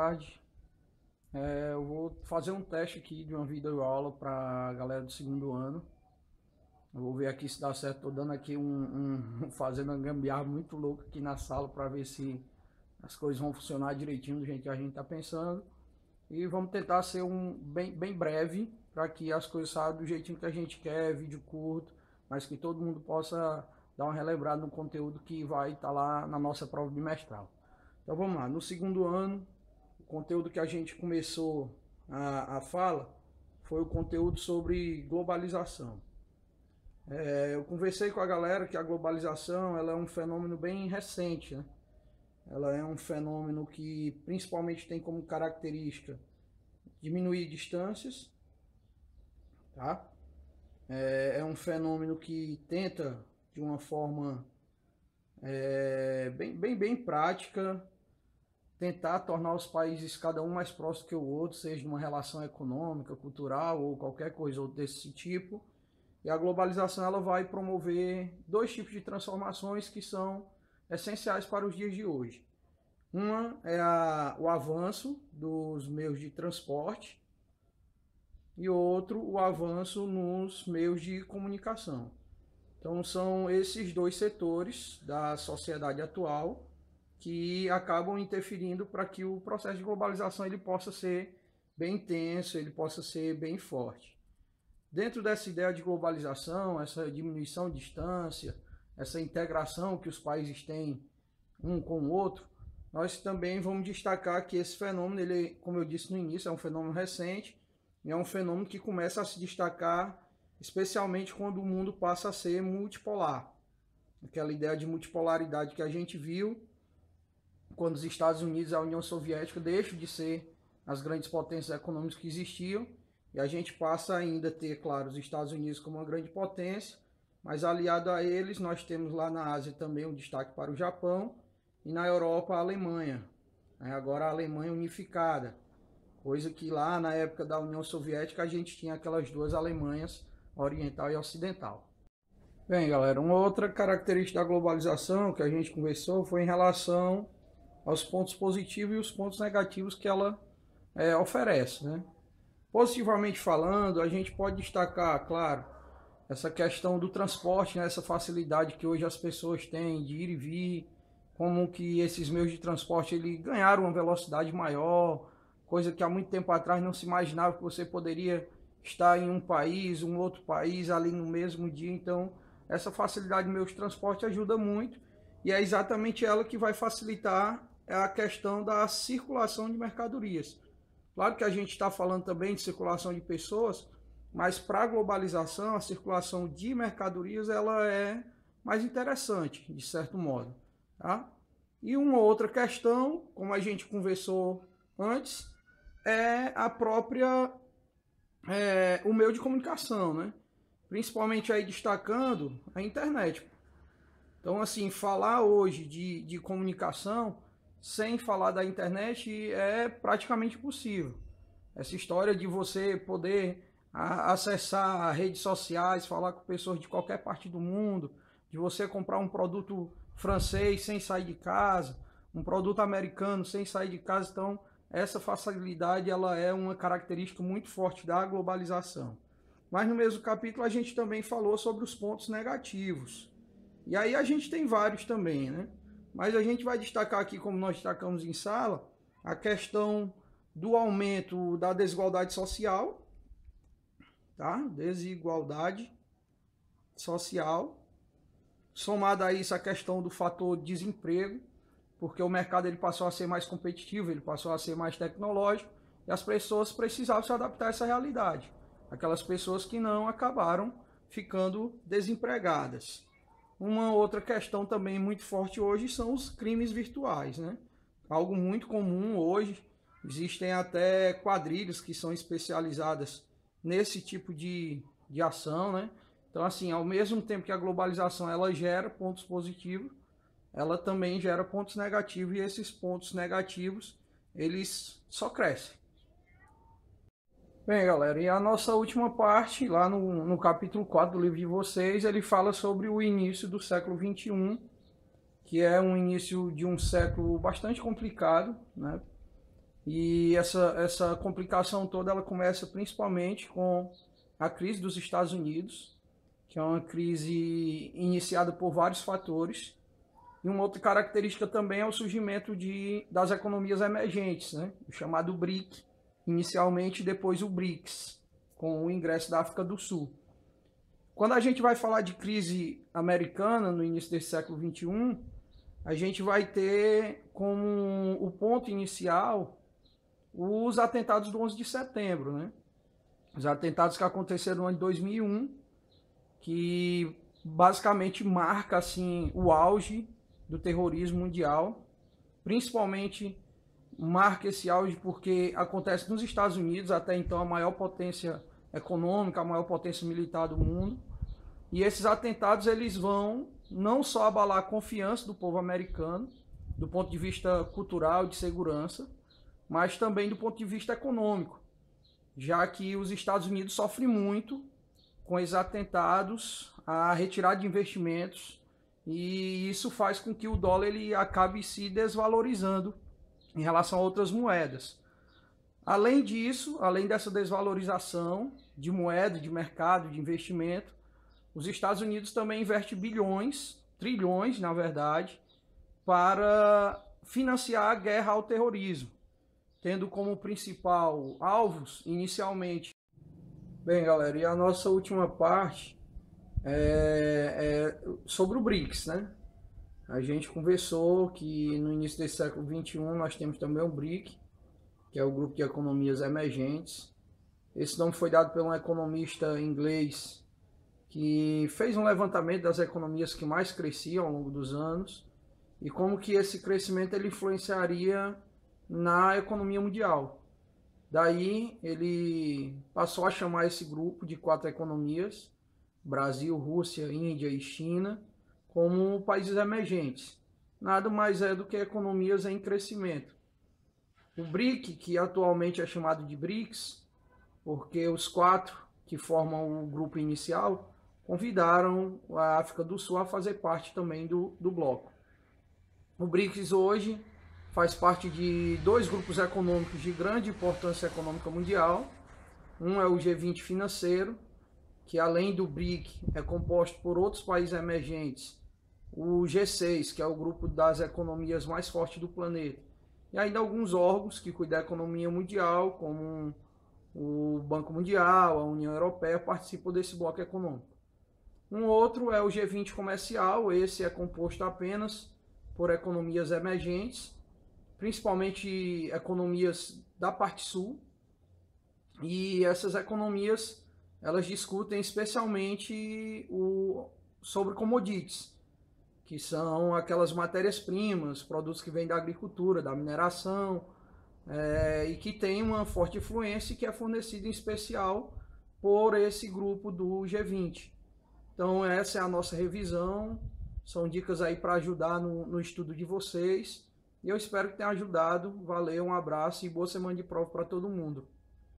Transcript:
tarde. Eu vou fazer um teste aqui de uma videoaula para a galera do segundo ano. Eu vou ver aqui se dá certo. Estou dando aqui fazendo uma gambiarra muito louca aqui na sala para ver se as coisas vão funcionar direitinho do jeito que a gente está pensando. E vamos tentar ser bem breve para que as coisas saiam do jeitinho que a gente quer, vídeo curto, mas que todo mundo possa dar uma relembrada no conteúdo que vai estar lá na nossa prova bimestral. Então vamos lá, no segundo ano, o conteúdo que a gente começou a fala foi o conteúdo sobre globalização. Eu conversei com a galera que a globalização ela é um fenômeno bem recente, né? Ela é um fenômeno que principalmente tem como característica diminuir distâncias, tá? É um fenômeno que tenta, de uma forma bem prática, tentar tornar os países cada um mais próximo que o outro, seja numa relação econômica, cultural ou qualquer coisa desse tipo. E a globalização ela vai promover dois tipos de transformações que são essenciais para os dias de hoje. Uma é o avanço dos meios de transporte e outro o avanço nos meios de comunicação. Então são esses dois setores da sociedade atual que acabam interferindo para que o processo de globalização ele possa ser bem intenso, ele possa ser bem forte. Dentro dessa ideia de globalização, essa diminuição de distância, essa integração que os países têm um com o outro, nós também vamos destacar que esse fenômeno, ele, como eu disse no início, é um fenômeno recente e é um fenômeno que começa a se destacar especialmente quando o mundo passa a ser multipolar. Aquela ideia de multipolaridade que a gente viu quando os Estados Unidos e a União Soviética deixam de ser as grandes potências econômicas que existiam, e a gente passa ainda a ter, claro, os Estados Unidos como uma grande potência, mas aliado a eles nós temos lá na Ásia também um destaque para o Japão, e na Europa a Alemanha, agora a Alemanha unificada, coisa que lá na época da União Soviética a gente tinha aquelas duas Alemanhas, oriental e ocidental. Bem, galera, uma outra característica da globalização que a gente conversou foi em relação aos pontos positivos e os pontos negativos que ela oferece, né? Positivamente falando, a gente pode destacar, claro, essa questão do transporte, né? Essa facilidade que hoje as pessoas têm de ir e vir, como que esses meios de transporte ele ganharam uma velocidade maior, coisa que há muito tempo atrás não se imaginava que você poderia estar em um país, um outro país ali no mesmo dia. Então, essa facilidade de meios de transporte ajuda muito e é exatamente ela que vai facilitar a questão da circulação de mercadorias. Claro que a gente está falando também de circulação de pessoas, mas para a globalização, a circulação de mercadorias ela é mais interessante, de certo modo. Tá? E uma outra questão, como a gente conversou antes, é a própria o meio de comunicação, né? Principalmente aí destacando a internet. Então, assim, falar hoje de comunicação sem falar da internet é praticamente impossível. Essa história de você poder acessar redes sociais, falar com pessoas de qualquer parte do mundo, de você comprar um produto francês sem sair de casa, um produto americano sem sair de casa. Então, essa facilidade ela é uma característica muito forte da globalização. Mas no mesmo capítulo a gente também falou sobre os pontos negativos. E aí a gente tem vários também, né? Mas a gente vai destacar aqui, como nós destacamos em sala, a questão do aumento da desigualdade social, tá? Desigualdade social. Somada a isso a questão do fator desemprego, porque o mercado ele passou a ser mais competitivo, ele passou a ser mais tecnológico, e as pessoas precisavam se adaptar a essa realidade. Aquelas pessoas que não acabaram ficando desempregadas. Uma outra questão também muito forte hoje são os crimes virtuais, né? Algo muito comum hoje, existem até quadrilhas que são especializadas nesse tipo de ação, né? Então, assim, ao mesmo tempo que a globalização ela gera pontos positivos, ela também gera pontos negativos, e esses pontos negativos, eles só crescem. Bem, galera, e a nossa última parte, lá no capítulo 4 do livro de vocês, ele fala sobre o início do século XXI, que é um início de um século bastante complicado, né? E essa complicação toda ela começa principalmente com a crise dos Estados Unidos, que é uma crise iniciada por vários fatores. E uma outra característica também é o surgimento das economias emergentes, né? O chamado BRIC, inicialmente, e depois o BRICS, com o ingresso da África do Sul. Quando a gente vai falar de crise americana no início desse século XXI, a gente vai ter como o ponto inicial os atentados do 11 de setembro, né? Os atentados que aconteceram no ano de 2001, que basicamente marca assim o auge do terrorismo mundial, principalmente marca esse auge porque acontece nos Estados Unidos, até então a maior potência econômica, a maior potência militar do mundo, e esses atentados eles vão não só abalar a confiança do povo americano, do ponto de vista cultural e de segurança, mas também do ponto de vista econômico, já que os Estados Unidos sofrem muito com esses atentados, a retirada de investimentos, e isso faz com que o dólar ele acabe se desvalorizando em relação a outras moedas. Além disso, além dessa desvalorização de moeda, de mercado, de investimento, os Estados Unidos também investem bilhões, trilhões, na verdade, para financiar a guerra ao terrorismo, tendo como principal alvos, inicialmente. Bem, galera, e a nossa última parte é sobre o BRICS, né? A gente conversou que no início desse século XXI nós temos também o BRIC, que é o Grupo de Economias Emergentes. Esse nome foi dado por um economista inglês que fez um levantamento das economias que mais cresciam ao longo dos anos e como que esse crescimento ele influenciaria na economia mundial. Daí ele passou a chamar esse grupo de 4 economias, Brasil, Rússia, Índia e China, como países emergentes. Nada mais é do que economias em crescimento. O BRIC, que atualmente é chamado de BRICS, porque os 4 que formam o grupo inicial convidaram a África do Sul a fazer parte também do bloco. O BRICS hoje faz parte de 2 grupos econômicos de grande importância econômica mundial. Um é o G20 financeiro, que além do BRIC é composto por outros países emergentes, o G6, que é o grupo das economias mais fortes do planeta, e ainda alguns órgãos que cuidam da economia mundial, como o Banco Mundial, a União Europeia, participam desse bloco econômico. Um outro é o G20 comercial, esse é composto apenas por economias emergentes, principalmente economias da parte sul, e essas economias elas discutem especialmente sobre commodities, que são aquelas matérias-primas, produtos que vêm da agricultura, da mineração, e que tem uma forte influência e que é fornecido em especial por esse grupo do G20. Então essa é a nossa revisão, são dicas aí para ajudar no estudo de vocês, e eu espero que tenha ajudado. Valeu, um abraço e boa semana de prova para todo mundo.